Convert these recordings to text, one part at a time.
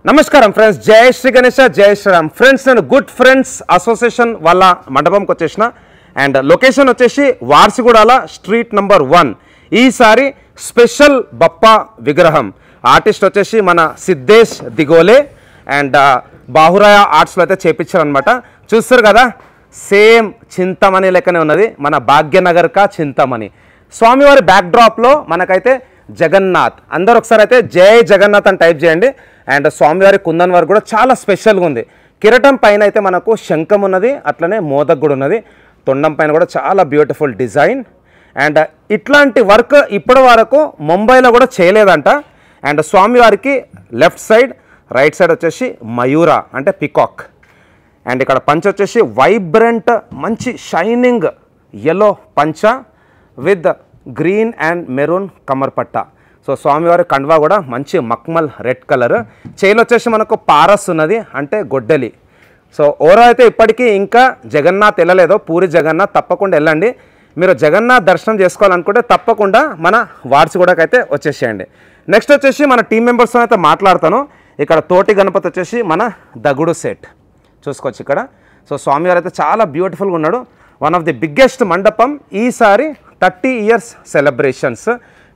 నమస్కారం ఫ్రెండ్స్, జై శ్రీ గణేష, జై శ్రీరామ్. ఫ్రెండ్స్, నేను గుడ్ ఫ్రెండ్స్ అసోసియేషన్ వాళ్ళ మండపంకి వచ్చేసిన అండ్ లొకేషన్ వచ్చేసి వార్సిగూడాల స్ట్రీట్ నంబర్ 1. ఈసారి స్పెషల్ బప్పా విగ్రహం ఆర్టిస్ట్ వచ్చేసి మన సిద్ధేష్ దిగోలే అండ్ బాహురాయ ఆర్ట్స్లో అయితే చేపించారనమాట. చూస్తారు కదా, సేమ్ చింతమణి లెక్కనే ఉన్నది, మన భాగ్యనగర్ కా చింతమణి. స్వామివారి బ్యాక్డ్రాప్లో మనకైతే జగన్నాథ్, అందరు ఒకసారి అయితే జై జగన్నాథ్ అని టైప్ చేయండి. అండ్ స్వామివారి కుందన్ వరకు కూడా చాలా స్పెషల్గా ఉంది. కిరటం పైన అయితే మనకు శంఖం ఉన్నది, అట్లనే మోదక్ కూడా ఉన్నది. తొండం పైన కూడా చాలా బ్యూటిఫుల్ డిజైన్. అండ్ ఇట్లాంటి వర్క్ ఇప్పటి వరకు ముంబైలో కూడా చేయలేదంట. అండ్ స్వామివారికి లెఫ్ట్ సైడ్, రైట్ సైడ్ వచ్చేసి మయూర అంటే పికాక్. అండ్ ఇక్కడ పంచ వచ్చేసి వైబ్రెంట్ మంచి షైనింగ్ ఎల్లో పంచ విత్ గ్రీన్ అండ్ మెరూన్ కమర్పట్ట. సో స్వామివారి కండువా కూడా మంచి మక్మల్ రెడ్ కలర్. చేయిలో వచ్చేసి మనకు పారస్ ఉన్నది అంటే గొడ్డలి. సో ఓవరాల్ అయితే ఇప్పటికీ ఇంకా జగన్నాథ్ వెళ్ళలేదో, పూరి జగన్నాథ్ తప్పకుండా వెళ్ళండి. మీరు జగన్నాథ్ దర్శనం చేసుకోవాలనుకుంటే తప్పకుండా మన వార్సిగూడకి అయితే వచ్చేసేయండి. నెక్స్ట్ వచ్చేసి మన టీం మెంబర్స్తో అయితే మాట్లాడతాను. ఇక్కడ తోటి గణపతి వచ్చేసి మన దగుడు సెట్ చూసుకోవచ్చు ఇక్కడ. సో స్వామివారు అయితే చాలా బ్యూటిఫుల్గా ఉన్నాడు. వన్ ఆఫ్ ది బిగ్గెస్ట్ మండపం ఈసారి 30 years సెలబ్రేషన్స్.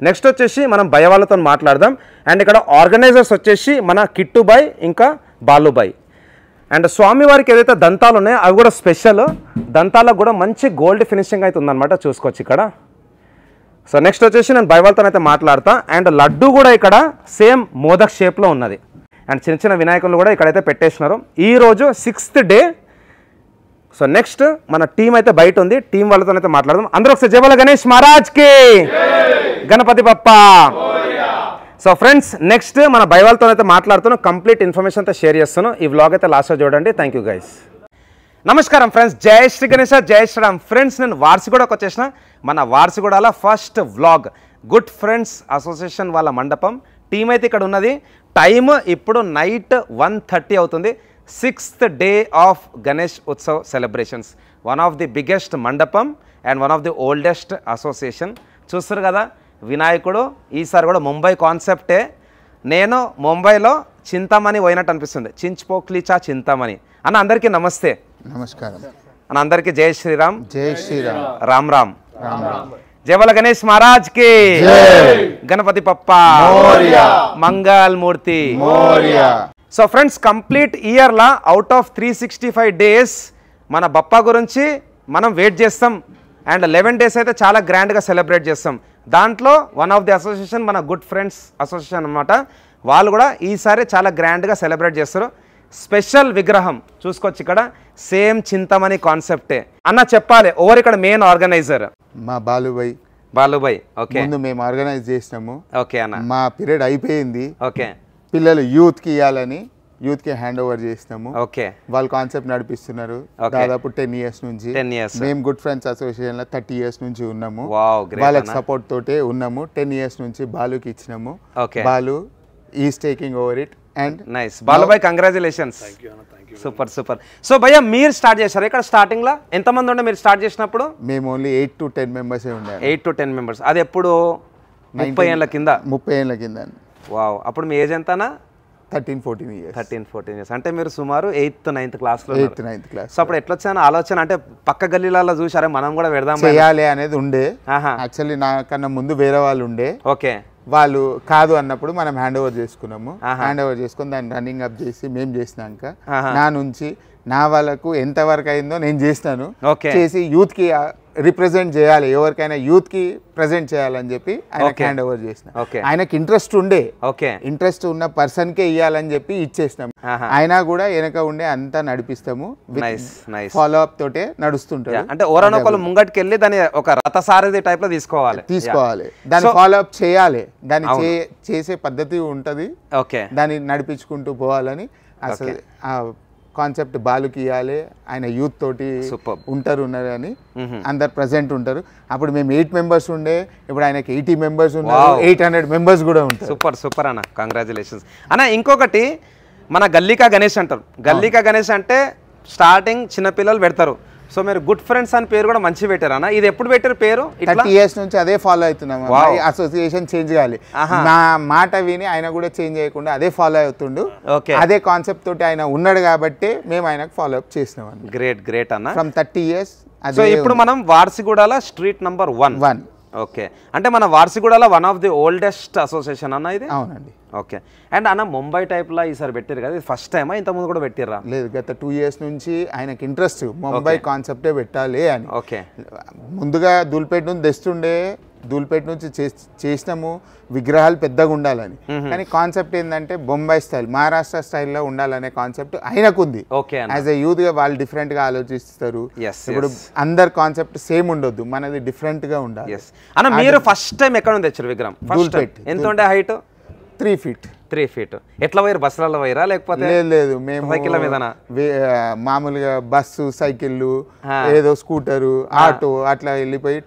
నెక్స్ట్ వచ్చేసి మనం భయ వాళ్ళతో మాట్లాడదాం. అండ్ ఇక్కడ ఆర్గనైజర్స్ వచ్చేసి మన కిట్టుబాయ్ ఇంకా బాలుబాయ్. అండ్ స్వామివారికి ఏదైతే దంతాలు ఉన్నాయో అవి కూడా స్పెషల్. దంతాలకు కూడా మంచి గోల్డ్ ఫినిషింగ్ అయితే ఉందన్నమాట, చూసుకోవచ్చు ఇక్కడ. సో నెక్స్ట్ వచ్చేసి నేను భయ వాళ్ళతో అయితే మాట్లాడతా. అండ్ లడ్డు కూడా ఇక్కడ సేమ్ మోదక్ షేప్లో ఉన్నది. అండ్ చిన్న చిన్న వినాయకులు కూడా ఇక్కడైతే పెట్టేసినారు. ఈరోజు 6th డే. సో నెక్స్ట్ మన టీం అయితే బయట ఉంది, టీం వాళ్ళతో అయితే మాట్లాడదాం. అందరూ ఒకసారి జై బోలో గణేష్ మహారాజ్కి, Ganapati Bappa. So friends, next మన భయ వాళ్ళతో అయితే మాట్లాడుతున్నాను. కంప్లీట్ ఇన్ఫర్మేషన్ అయితే షేర్ చేస్తాను. ఈ వ్లాగ్ అయితే లాస్ట్లో చూడండి. Thank you guys. నమస్కారం ఫ్రెండ్స్, జై శ్రీ గణేష, జై శ్రీరామ్. ఫ్రెండ్స్, నేను వార్సిగూడకు వచ్చేసిన. మన వార్సిగూడాల first vlog Good friends Association వాళ్ళ మండపం. టీం అయితే ఇక్కడ ఉన్నది. టైమ్ ఇప్పుడు నైట్ 1:30 అవుతుంది. 6th day of Ganesh Utsav celebrations. One of the biggest మండపం and one of the oldest association. చూస్తారు కదా, వినాయకుడు ఈసారి కూడా ముంబై కాన్సెప్టే. నేను ముంబైలో చింతమణి పోయినట్టు అనిపిస్తుంది. చించిపోక్లీచా చింతమణి అన్న. అందరికీ నమస్తే. నమస్కారం అన్న. అందరికీ జై శ్రీరామ్. జై శ్రీరామ్. రామ్ రామ్. జై బోలో గణేష్ మహారాజ్ కి, Ganapati Bappa, Mangala Murti. So friends, complete ఇయర్లా అవుట్ ఆఫ్ 365 days మన బప్పా గురించి మనం వెయిట్ చేస్తాం. అండ్ 11 days అయితే చాలా గ్రాండ్గా సెలబ్రేట్ చేస్తాం. దాంట్లో వన్ ఆఫ్ ది అసోసియేషన్ మన గుడ్ ఫ్రెండ్స్ అసోసియేషన్ అనమాట. వాళ్ళు కూడా ఈసారి చాలా గ్రాండ్గా సెలబ్రేట్ చేస్తారు. స్పెషల్ విగ్రహం చూసుకోవచ్చు ఇక్కడ. సేమ్ చింతమణి కాన్సెప్టే. అన్న చెప్పాలి, ఓవర్ ఇక్కడ మెయిన్ ఆర్గనైజర్ మా బాలుబాయ్. బాలుబాయ్. ఓకే, ముందు మేము ఆర్గనైజ్ చేసినాము. ఓకే అన్న. మా పీరియడ్ అయిపోయింది. ఓకే, పిల్లలు యూత్కి ఇవ్వాలని యూత్కి హ్యాండ్ ఓవర్ చేసినాము. ఓకే, వాళ్ళు కాన్సెప్ట్ నడిపిస్తున్నారు దాదాపు 10 years నుంచి. 10 years. మేము గుడ్ ఫ్రెండ్స్ అసోసియేషన్లో 30 years నుంచి ఉన్నాము. Wow, great. వాళ్ళకి సపోర్ట్ తోటే ఉన్నాము. 10 years నుంచి బాలుకి ఇచ్చినాము. Okay, Balu is taking over it. And nice Balubhai, congratulations. Super super. So భయ్య, మీరు స్టార్ట్ చేశారు ఇక్కడ స్టార్టింగ్ లో ఎంతమంది ఉండే మీరు స్టార్ట్ చేసినప్పుడు? మేము ఓన్లీ 8 to 10 members ఉండే. 8 to 10 members. అది ఎప్పుడు 30 ఏళ్ళ కింద? 30 ఏళ్ళ కింద. వావ్. అప్పుడు మీ ఏజ్ ఎంతనా? 13-14 years. 13-14 years. అంటే మీరు సుమారు 8th 9th క్లాస్లో. 8th 9th class. సో అప్పుడు ఎట్లా వచ్చాను ఆలోచన? అంటే పక్క గల్లీలలో చూసారే మనం కూడా పెడదాం చేయాలి అనేది ఉండే. యాక్చువల్లీ నాకన్నా ముందు వేరే వాళ్ళు ఉండే. ఓకే, వాళ్ళు కాదు అన్నప్పుడు మనం హ్యాండ్ ఓవర్ చేసుకున్నాము. హ్యాండ్ ఓవర్ చేసుకుని దాన్ని రన్నింగ్ అప్ చేసి మేము చేసినాక నా నుంచి నా వాళ్ళకు ఎంత వరకు అయిందో నేను చేసినాను. చేసి యూత్ కి రిప్రజెంట్ చేయాలి, ఎవరికైనా యూత్ కి ప్రెజెంట్ చేయాలని చెప్పి ఆయనకి హ్యాండ్ ఓవర్ చేసిన. ఆయనకి ఇంట్రెస్ట్ ఉండే, ఇంట్రెస్ట్ ఉన్న పర్సన్ కే ఇవ్వాలని చెప్పి ఇచ్చేసినాం. ఆయన కూడా వెనక ఉండే అంతా నడిపిస్తాము. ఫాలో అప్ తోటే నడుస్తుంటారు. అంటే ఓరనొకరు ముంగటికి వెళ్ళి దాన్ని ఒక రథసారథి టైప్ లో తీసుకోవాలి. దాన్ని ఫాలో అప్ చేయాలి. దాన్ని చేసే పద్ధతి ఉంటది. దాన్ని నడిపించుకుంటూ పోవాలని అసలు కాన్సెప్ట్ బాలుకి ఇవ్వాలి. ఆయన యూత్ తోటి ఉన్నారని అందరు ప్రెసెంట్ ఉంటారు. అప్పుడు మేము 8 members ఉండే, ఇప్పుడు ఆయనకి 80 members ఉన్నారు. 800 members కూడా ఉంటారు. సూపర్ సూపర్ అన్న, కంగ్రాచులేషన్స్ అన్న. ఇంకొకటి మన గల్లీకా గణేష్ అంటారు. గల్లీకా గణేష్ అంటే స్టార్టింగ్ చిన్నపిల్లలు పెడతారు. సో మీరు గుడ్ ఫ్రెండ్స్ అని పేరు కూడా మంచి పెట్టారన్న. ఇది ఎప్పుడు పెట్టారు పేరు? 30 years నుంచి అదే ఫాలో అవుతున్నాము. అసోసియేషన్ చేంజ్ కావాలి, నా మాట విని ఆయన కూడా చేంజ్ చేయకుండా అదే ఫాలో అవుతుండు. అదే కాన్సెప్ట్ తోటి ఆయన ఉన్నాడు కాబట్టి మేము ఆయనకు ఫాలో అప్ చేసినాం. గ్రేట్ గ్రేట్ అన్న. From 30 years. సో ఇప్పుడు మనం వార్సిగూడలో స్ట్రీట్ నంబర్ 1. ఓకే, అంటే మన వార్సిగూడలో one of the oldest association అన్న ఇది? అవునండి. ఓకే, అండ్ అన్న ముంబై టైప్లో ఈసారి పెట్టారు కదా, ఇది ఫస్ట్ టైమా ఇంతకుముందు కూడా పెట్టిర్రా? లేదు, గత 2 years నుంచి ఆయనకి ఇంట్రెస్ట్ ముంబై కాన్సెప్టే పెట్టాలి అని. ఓకే, ముందుగా ధూల్పేట నుంచి తెస్తుండే, ధూల్పేట నుంచి చేసినాము విగ్రహాలు పెద్దగా ఉండాలని. కానీ కాన్సెప్ట్ ఏంటంటే బొంబాయి స్టైల్, మహారాష్ట్ర స్టైల్లో ఉండాలనే కాన్సెప్ట్ ఆయనకుంది. యాజ్ ఎ యూత్ గా వాళ్ళు డిఫరెంట్ గా ఆలోచిస్తారు. ఇప్పుడు అందరు కాన్సెప్ట్ సేమ్ ఉండొద్దు, మనది డిఫరెంట్ గా ఉండాలి. అన్న మీరు ఫస్ట్ టైం ఎక్కడ నుంచి తెచ్చారు విగ్రహం? ధూల్పేట. ఎంత ఉండే హైట్? 3 feet. 3 feet. ఎట్లా పోయారు? బస్సులలో పోయారా లేకపోతే? లేదు, మేము సైకిల్ మీదనా? మామూలుగా బస్సు, సైకిళ్ళు, ఏదో స్కూటరు, ఆటో అట్లా వెళ్ళిపోయి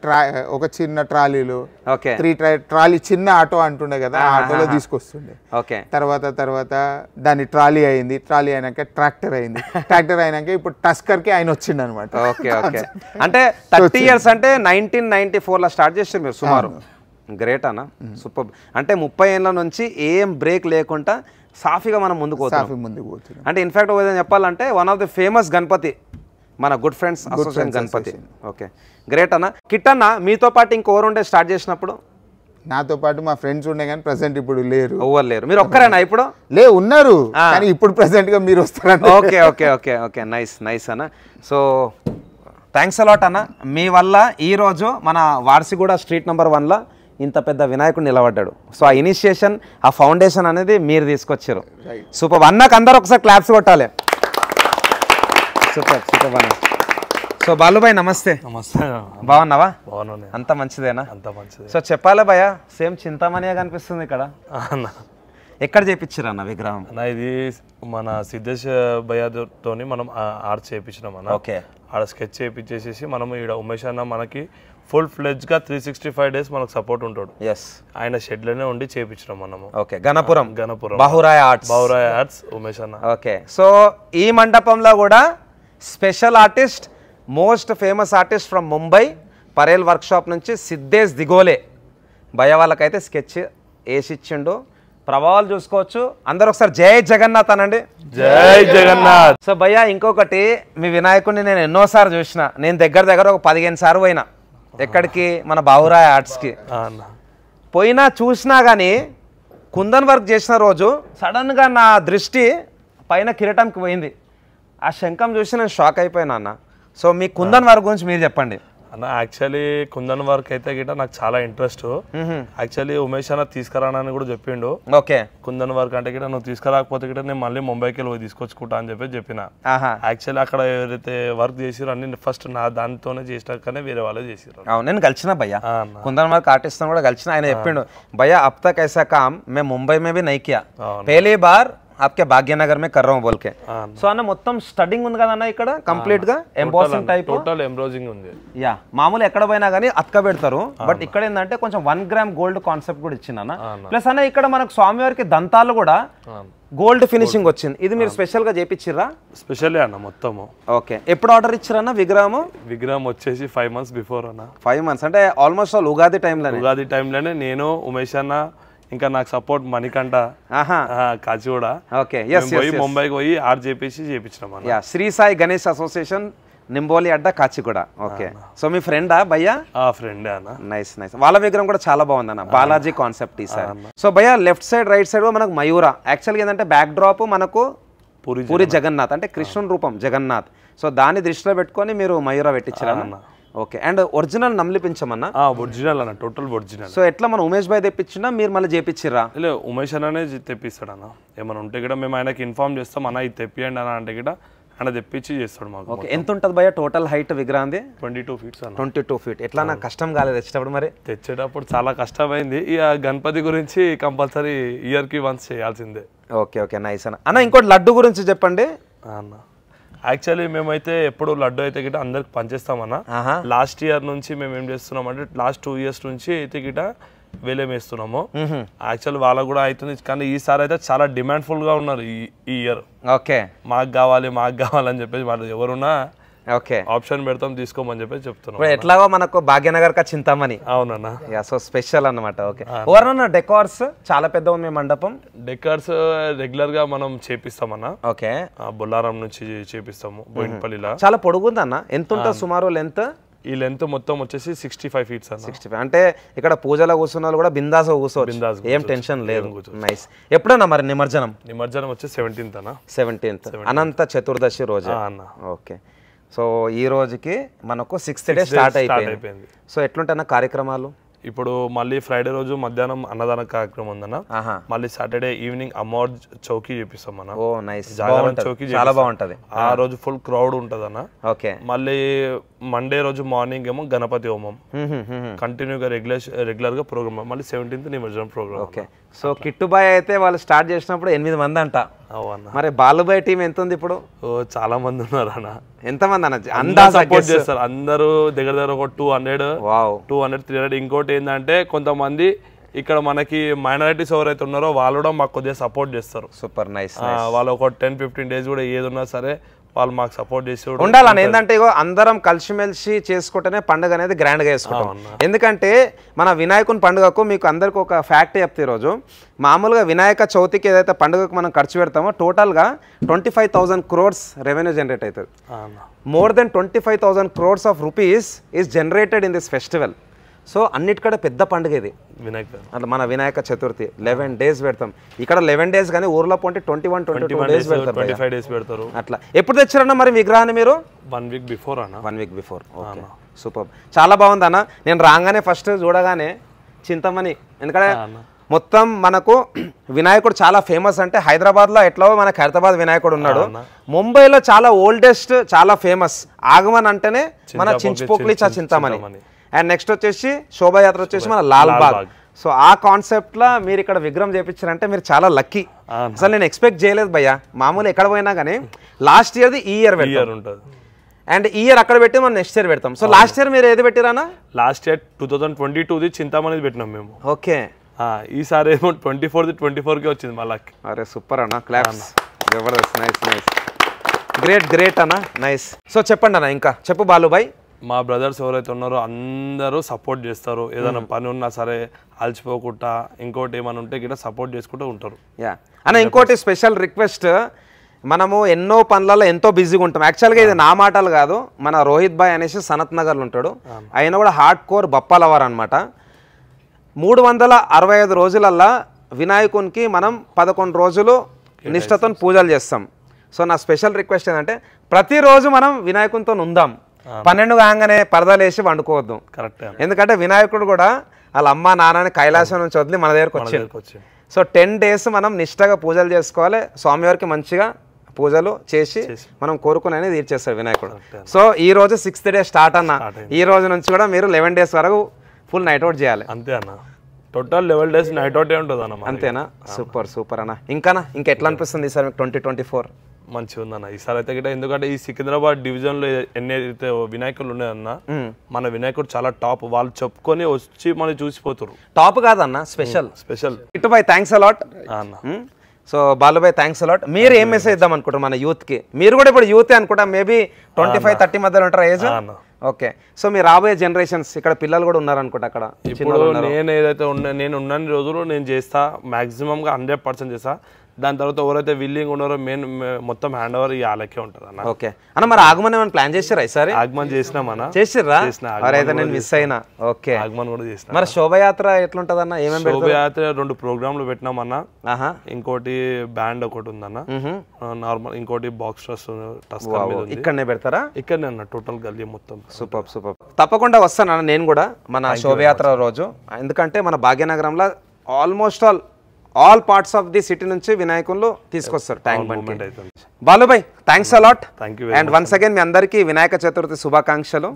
ఒక చిన్న ట్రాలీలో 3 ట్రాలీ చిన్న ఆటో అంటుండే కదా, ఆ ఆటోలో తీసుకొస్తుండే. ఓకే, తర్వాత దాని ట్రాలీ అయింది, ట్రాలీ అయినాక ట్రాక్టర్ అయింది, ట్రాక్టర్ అయినాక ఇప్పుడు టస్కర్ కి ఆయన వచ్చిండు అనమాట. ఓకే ఓకే, అంటే 30 years అంటే 1994లో స్టార్ట్ చేశారు మీరు సుమారు. గ్రేట్ అన్న, సూపర్. అంటే 30 ఏళ్ళ నుంచి ఏం బ్రేక్ లేకుండా సాఫీగా మనం ముందుకు పోతున్నాం. అంటే ఇన్ఫాక్ట్ చెప్పాలంటే one of the famous Ganapati మన good friends association Ganapati. Okay, great అన్న. కిట్ అన్న మీతో పాటు ఇంకోరు ఉండే స్టార్ట్ చేసినప్పుడు? నాతో పాటు మా ఫ్రెండ్స్ ఉండే కానీ ప్రెసెంట్ ఇప్పుడు లేరు. ఎవరు లేరు, మీరు ఒక్కరేనా ఇప్పుడు? ఉన్నారు కానీ ఇప్పుడు ప్రెసెంట్ గా మీరు వస్తారన్న. Okay okay okay okay, nice nice అన్న. సో థ్యాంక్స్ అలాట్ అన్న, మీ వల్ల ఈరోజు మన వార్సిగూడ స్ట్రీట్ నెంబర్ 1లో ఇంత పెద్ద వినాయకుడు నిలబడ్డాడు. సో ఆ ఇనిషియేషన్, ఆ ఫౌండేషన్ అనేది మీరు తీసుకొచ్చారు. సూపర్ అన్నకు అందరూ ఒకసారి క్లాప్స్ కొట్టాలి. సూపర్ సూపర్ అన్న. సో బాలుబాయ్ నమస్తే. నమస్తే, బాగున్నావా? బాగున్నా. అంత మంచిదేనా? అంత మంచిది. సో చెప్పాలా భయ్యా, సేమ్ చింతామణిగా కనిపిస్తుంది ఇక్కడ. ఎక్కడ చేయించారు అన్న విగ్రహం? అన్న ఇది మన సిద్ధేష్ భయ్యతోని మనం ఆర్ట్ చేయించినాం అన్న. ఓకే, ఆడ స్కెచ్ చేయించేసేసి మనం ఇక్కడ ఉమేష్ అన్న మనకి ఫుల్ ఫ్లెడ్జ్ గా 365 days మనకు సపోర్ట్ ఉంటాడు. ఆయన షెడ్ లోనే ఉండి చేయించినాం మనము. ఓకే, గణపురం బాహురాయ్ ఆర్ట్స్ ఉమేష్ అన్న. ఓకే, సో ఈ మండపంలో కూడా special artist, most famous artist from Mumbai Parel workshop నుంచి సిద్ధేష్ దిగోలే భయ్య వాళ్ళకైతే స్కెచ్ వేసిచ్చిండు. ప్రభావాలు చూసుకోవచ్చు. అందరూ ఒకసారి జై జగన్నాథ్ అనండి. జై జగన్నాథ్. సో భయ్య ఇంకొకటి, మీ వినాయకుడిని నేను ఎన్నోసార్లు చూసిన. నేను దగ్గర ఒక 15 సార్లు పోయినా. ఎక్కడికి? మన బాహురాయ్ ఆర్ట్స్కి పోయినా. చూసినా కానీ కుందన్ వర్క్ చేసిన రోజు సడన్గా నా దృష్టి పైన కిరీటంకి పోయింది. ఆ శంఖం చూసి నేను షాక్ అయిపోయినా అన్న. సో మీ కుందన్ వర్క్ గురించి మీరు చెప్పండి అన్న. యాక్చువల్లీ కుందన్ వర్క్ అయితే గిట్ట నాకు చాలా ఇంట్రెస్ట్. యాక్చువల్లీ ఉమేష్ అన్న తీసుకురానని కూడా చెప్పిండు. ఓకే, కుందన్ వర్క్ అంటే గిట్ట నువ్వు తీసుకురాకపోతే గిట్ట నేను మళ్ళీ ముంబైకి వెళ్ళి తీసుకొచ్చుకుంటా అని చెప్పిన. యాక్చువల్లీ అక్కడ ఎవరైతే వర్క్ చేసిరో అన్ని ఫస్ట్ నా దానితోనే చేసినాకనే వేరే వాళ్ళే చేసిరు. నేను కలిసిన భయ్య కుందన్ వర్క్ ఆర్టిస్ట్ కూడా కలిసిన. ఆయన చెప్పిండు, భయ్య అబ్ తక్ ఐసా కామ్ మే ముంబై మే భీ నహీ కియా, పహలీ బార్ आपके भाग्यनगर में कर रहा हूँ बोल के. సో అన్న మొత్తం స్టడ్డింగ్ ఉంది కదన్న ఇక్కడ కంప్లీట్ గా, ఎంబాసింగ్ టైప్, టోటల్ ఎంబ్రోజింగ్ ఉంది. యా, మామూలు ఎక్కడ పోయినా కానీ అతక పెడతారు, బట్ ఇక్కడ ఏంటంటే కొంచెం 1 gram గోల్డ్ కాన్సెప్ట్ కూడా ఇచ్చిందన్న. ప్లస్ అన్న ఇక్కడ మనకు స్వామివారికి దంతాలు కూడా గోల్డ్ ఫినిషింగ్ వచ్చింది. ఇది మీరు స్పెషల్ గా చేపించిర్రా? స్పెషల్ అన్న మొత్తము. ఓకే, ఎప్పుడు ఆర్డర్ ఇచ్చారన్న విగ్రహం వచ్చేసి 5 months బిఫోర్ అన్న. 5 months అంటే ఆల్మోస్ట్ ఆల్ ఉగాది టైంలోనే నేను ఉమేష్ అన్న ఇంకా నాకు సపోర్ట్ మణికంఠ కాచి కూడా ముంబైకి పోయి ఆర్ట్ చేపించినాం. శ్రీ సాయి గణేష్ అసోసియేషన్ నింబోలి అడ్డా కాచిగూడ. ఓకే, సో మీ ఫ్రెండా భయ్యా? ఫ్రెండ్ అన్న. Nice nice. వాళ్ళ విగ్రహం కూడా చాలా బాగుంది అన్న, బాలాజీ కాన్సెప్ట్ ఈసారి. సో భయ్యా లెఫ్ట్ సైడ్ రైట్ సైడ్ మనకు మయూరా. యాక్చువల్గా ఏంటంటే బ్యాక్ డ్రాప్ మనకు పూరి జగన్నాథ్, అంటే కృష్ణుని రూపం జగన్నాథ్. సో దాన్ని దృష్టిలో పెట్టుకొని మీరు మయూరా పెట్టించారన్న. ఓకే, అండ్ ఒరిజినల్ నమ్లిపించమన్నా? ఒరిజినల్ అన్న, టోటల్ ఒరిజినల్. సో ఎట్లా మన ఉమేష్ భాయ్ తెప్పించినా మీరు మళ్ళీ చేపించిర్రా? లేదు, ఉమేష్ అన్ననే తెప్పిస్తాడు అన్న. ఏమైనా ఉంటే కూడా మేము ఆయనకి ఇన్ఫార్మ్ చేస్తాం, అన్న ఇది తెప్పియండి అన్న అంటే కూడా ఆయన తెప్పించి చేస్తాడు మాకు. ఓకే, ఎంత ఉంటుంది భయ్య టోటల్ హైట్ విగ్రహాన్ని? 22 feet అన్న. 22 feet. ఎట్లా నాకు కష్టం కాలేదు తెచ్చేటప్పుడు? మరి తెచ్చేటప్పుడు చాలా కష్టమైంది. ఇక గణపతి గురించి కంపల్సరీ ఇయర్కి వన్స్ చేయాల్సిందే. ఓకే ఓకే, నైస్ అన్న. అన్న ఇంకోటి లడ్డు గురించి చెప్పండి అన్న. యాక్చువల్లీ మేమైతే ఎప్పుడు లడ్డు అయితే గిట్ట అందరికి పనిచేస్తామన్నా. లాస్ట్ ఇయర్ నుంచి మేము ఏం చేస్తున్నాం అంటే లాస్ట్ 2 years నుంచి అయితే గిట్ట వేలేం వేస్తున్నాము. యాక్చువల్ వాళ్ళకు కూడా అవుతుంది, కానీ ఈసారి అయితే చాలా డిమాండ్ ఫుల్ గా ఉన్నారు ఈ ఇయర్. ఓకే, మాకు కావాలి అని చెప్పేసి వాళ్ళు ఎవరున్నా ఓకే ఆప్షన్ పెడతాం తీసుకోమని చెప్పి చెప్తున్నాం. ఇప్పుడు ఎట్లాగో మనకు భాగ్యనగర్ కా చింతామణి. అవునన్నా. సో స్పెషల్ అన్నమాట. ఓకే ఎవరన్నా డెకార్స్ చాలా పెద్ద ఉంది మండపం. డెకార్స్ రెగ్యులర్ గా మనం చేపిస్తామన్నా. ఓకే బొల్లారం నుంచి చేపిస్తాము బోయినపల్లిలో. చాలా పొడుగుందన్న. ఎంత ఉంటుంది సుమారు లెంత్? ఈ లెంత్ మొత్తం వచ్చేసి 65 feet అన్న. 65 అంటే ఇక్కడ పూజలో కూర్చున్న వాళ్ళు కూడా బిందాస్ కూర్చోవచ్చు, ఏం టెన్షన్ లేదు. నైస్. ఎప్పుడన్నా మరి నిమజ్జనం? నిమజ్జనం వచ్చి 17th అన్న. 17th అనంత చతుర్దశి రోజు. ఓకే సో ఈ రోజుకి మనకు 6th డే స్టార్ట్ అయిపోయింది. సో ఎట్లుంటాయన్న కార్యక్రమాలు? ఇప్పుడు మళ్ళీ ఫ్రైడే రోజు మధ్యాహ్నం అన్నదాన కార్యక్రమం ఉందన్న. మళ్ళీ సాటర్డే ఈవినింగ్ అమ్మవారి చౌకీ చేపిస్తాం అన్న. ఓ నైస్. జాగరణ చౌకీ చాలా బాగుంటది. ఆ రోజు ఫుల్ క్రౌడ్ ఉంటది అన్న. ఓకే మళ్ళీ మండే రోజు మార్నింగ్ ఏమో గణపతి హోమం కంటిన్యూగా రెగ్యులర్ గా ప్రోగ్రామ్. మళ్ళీ 17th నిమజ్జనం ప్రోగ్రామ్. ఓకే సో కిట్టుబాయ్ అయితే వాళ్ళు స్టార్ట్ చేసినప్పుడు 8 మంది అంట. మరి బాలుబాయ్ టీం ఎంత ఉంది ఇప్పుడు? చాలా మంది ఉన్నారు అన్న. ఎంత మంది అన్న? అందరూ సపోర్ట్ చేస్తారు. అందరూ దగ్గర ఒక 200 300. ఇంకోటి ఏంటంటే కొంతమంది ఇక్కడ మనకి మైనారిటీస్ ఎవరైతే ఉన్నారో వాళ్ళు కూడా మాకు కొద్దిగా సపోర్ట్ చేస్తారు. Super nice. వాళ్ళు ఒక 10-15 days కూడా ఏది ఉన్నా సరే వాళ్ళు మాకు సపోర్ట్ చేసి ఉండాలని. ఏంటంటే ఇగో అందరం కలిసిమెలిసి చేసుకుంటేనే పండుగ అనేది గ్రాండ్గా చేసుకుంటాం. ఎందుకంటే మన వినాయకుని పండుగకు మీకు అందరికి ఒక ఫ్యాక్ట్ చెప్తే, ఈరోజు మామూలుగా వినాయక చవితికి ఏదైతే పండుగకు మనం ఖర్చు పెడతామో టోటల్గా 25,000 crores రెవెన్యూ జనరేట్ అవుతుంది. More than 25,000 crores of rupees is generated in this festival. So అన్నిటికంటే పెద్ద పండుగ ఇది అట్లా మన వినాయక చతుర్థి. 11 days పెడతాం. ఇక్కడ 11 days కానీ ఊర్లో పోంటే 21-22 days పెడతారు. 25 days పెడతారు. అట్లా ఎప్పుడు తెచ్చారన్నా మరి విగ్రహాన్ని మీరు? 1 week before అన్న. 1 week before. Okay super. చాలా బాగుంది అన్న. నేను రాగానే ఫస్ట్ చూడగానే చింతమణి, ఎందుకంటే మొత్తం మనకు వినాయకుడు చాలా ఫేమస్. అంటే హైదరాబాద్లో ఎట్లా మనకు హైదరాబాద్ వినాయకుడు ఉన్నాడు, ముంబైలో చాలా ఓల్డెస్ట్ చాలా ఫేమస్. ఆగమన్ అంటేనే మన చించుపోక్లి చింతమణి. అండ్ నెక్స్ట్ వచ్చేసి శోభాయాత్ర వచ్చేసి మన లాల్బాగ్. సో ఆ కాన్సెప్ట్లో మీరు ఇక్కడ విగ్రహం చేయించారంటే మీరు చాలా లక్కీ. అసలు నేను ఎక్స్పెక్ట్ చేయలేదు భయ్యా. మామూలు ఎక్కడ పోయినా కానీ లాస్ట్ ఇయర్ది ఈ ఇయర్ పెడతాం, అండ్ ఈ ఇయర్ అక్కడ పెట్టి మనం నెక్స్ట్ ఇయర్ పెడతాం. సో లాస్ట్ ఇయర్ మీరు ఏది పెట్టిరానా? లాస్ట్ ఇయర్ 2022ది చింతామణి పెట్టినాం మేము. ఓకే ఈసారి ఏమో 24కి వచ్చింది మళ్ళీ. అరే సూపర్ అన్న, claps. Jabardasth. Nice nice. Great అన్న. నైస్. సో చెప్పండి అన్న, ఇంకా చెప్పు బాలుబాయ్. మా బ్రదర్స్ ఎవరైతే ఉన్నారో అందరూ సపోర్ట్ చేస్తారు. ఏదైనా పని ఉన్నా సరే అలసిపోకుండా, ఇంకోటి ఏమైనా ఉంటే గిట్లా సపోర్ట్ చేసుకుంటూ ఉంటారు. యా అన్న, ఇంకోటి స్పెషల్ రిక్వెస్ట్. మనము ఎన్నో పనులలో ఎంతో బిజీగా ఉంటాం. యాక్చువల్గా ఇది నా మాటలు కాదు, మన రోహిత్ భాయ్ అనేసి సనత్ నగర్లో ఉంటాడు. ఆయన కూడా హార్డ్ కోర్ బప్పాలవర్ అనమాట. 365 రోజులల్లా వినాయకునికి మనం 11 రోజులు నిష్ఠతో పూజలు చేస్తాం. సో నా స్పెషల్ రిక్వెస్ట్ ఏంటంటే ప్రతిరోజు మనం వినాయకునితో ఉందాం. 12 కాగానే పరదాలు వేసి వండుకోవద్దు. కరెక్ట్. ఎందుకంటే వినాయకుడు కూడా వాళ్ళ అమ్మ నాన్నని కైలాసం నుంచి వదిలి మన దగ్గరకు వచ్చి. సో 10 days మనం నిష్ఠగా పూజలు చేసుకోవాలి. స్వామివారికి మంచిగా పూజలు చేసి మనం కోరుకునే తీర్చేస్తాడు వినాయకుడు. సో ఈ రోజు 6th day స్టార్ట్ అన్న. ఈ రోజు నుంచి కూడా మీరు 11 days వరకు ఫుల్ నైట్ అవుట్ చేయాలి. అంతే అన్న. టోటల్ 11 days నైట్ అవుట్ ఉంటుంది అన్న. అంతేనా? సూపర్ అన్న. ఇంకా ఎట్లా అనిపిస్తుంది ఈసారి 2024? మంచిగా ఉందన్న ఈసారి అయితే గిట్ట. ఎందుకంటే ఈ సికింద్రాబాద్ డివిజన్ లో ఎన్ని అయితే వినాయకులు ఉన్నాయన్న, మన వినాయకుడు చాలా టాప్. వాళ్ళు చెప్పుకొని వచ్చి మనం చూసిపోతారు. టాప్ కాదన్న, స్పెషల్. ఇటు బై థ్యాంక్స్ అలాట్ అన్న. So Balubhai thanks a lot. మీరు ఏం మెసేజ్ ఇద్దాం అనుకుంటారు మన యూత్ కి? మీరు కూడా ఇప్పుడు యూత్ అనుకుంటా, మేబీ 25-30 మధ్యలో ఉంటారు ఏజ్. ఓకే. సో మీ రాబోయే జనరేషన్స్ ఇక్కడ పిల్లలు కూడా ఉన్నారు అనుకుంటా అక్కడ. ఇప్పుడు నేను ఏదైతే నేను ఉన్న రోజులు నేను చేస్తా, మాక్సిమం గా 100% చేస్తా. దాని తర్వాత ఎవరైతే విల్లింగ్ ఉన్నారో మొత్తం హ్యాండ్ ఓవర్ వాళ్ళకే ఉంటుంది అన్న. ఓకే అన్న. మరి ఆగమన్ ఏమైనా ప్లాన్ చేసారా ఈసారి? ఆగమన్ చేసినామన్నా. చేసిర్రా? అయితే నేను మిస్ అయినా. ఓకే. ఆగమన్ కూడా చేసిన. మరి శోభయాత్ర ఎట్లుంటది అన్న? ఏమేమి? శోభయాత్ర 2 ప్రోగ్రాంలు పెట్టినామన్నా. ఇంకోటి బ్యాండ్ ఒకటి ఉందన్న నార్మల్, ఇంకోటి బాక్స్ టస్ ఇక్కడనే పెడతారా? ఇక్కడనే అన్న టోటల్ గల్లీ మొత్తం. సూపర్. తప్పకుండా వస్తాను నేను కూడా మన శోభయాత్ర రోజు. ఎందుకంటే మన భాగ్యనగరంలో almost all parts of the city నుంచి వినాయకులు తీసుకొస్తారు tank bund. Balubhai thanks a lot. And once again మీ అందరికీ వినాయక చతుర్థి శుభాకాంక్షలు.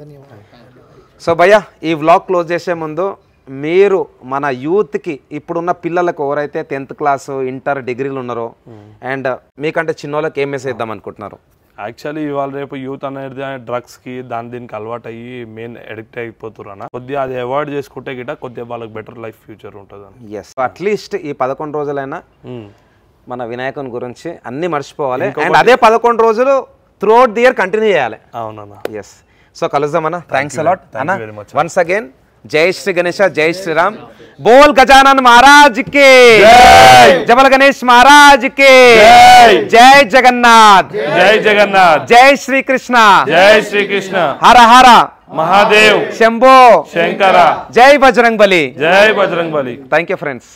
సో భయ్యా ఈ వ్లాగ్ క్లోజ్ చేసే ముందు మీరు మన యూత్కి ఇప్పుడున్న పిల్లలకు ఎవరైతే 10th క్లాస్ ఇంటర్ డిగ్రీలు ఉన్నారో అండ్ మీకంటే చిన్నోళ్ళకి ఏం మెసేజ్ ఇద్దాం అనుకుంటున్నారు? యాక్చువల్లీ ఇవాళ రేపు యూత్ అనేది డ్రగ్స్ కి దీనికి అలవాటు అయ్యి మెయిన్ అడిక్ట్ అయిపోతారు అన్న. కొద్దిగా అది అవాయిడ్ చేసుకుంటే గిట్ట కొద్దిగా వాళ్ళకి బెటర్ లైఫ్ ఫ్యూచర్ ఉంటుంది అన్న. ఎస్, అట్లీస్ట్ ఈ 11 రోజులైనా మన వినాయకుని గురించి అన్ని మర్చిపోవాలి. అండ్ అదే 11 రోజులు త్రూఅవుట్ ది ఇయర్ కంటిన్యూ చేయాలి. అవునన్నా. ఎస్. సో కలుద్దామన్నా. థ్యాంక్స్ అలాట్ అన్న. వన్స్ అగైన్ జై శ్రీ గణేష, జై శ్రీరామ్. బోల్ గజానన్ మహారాజ్ కే, జబల్ గణేష్ మహారాజ్ కే, జై జగన్నాథ్, జై జగన్నాథ్, జై శ్రీకృష్ణ, జై శ్రీకృష్ణ, హర హర మహాదేవ్, శంభో శంకర, జై బజరంగ్ బలి, జై బజరంగ్ బలి. Thank you friends.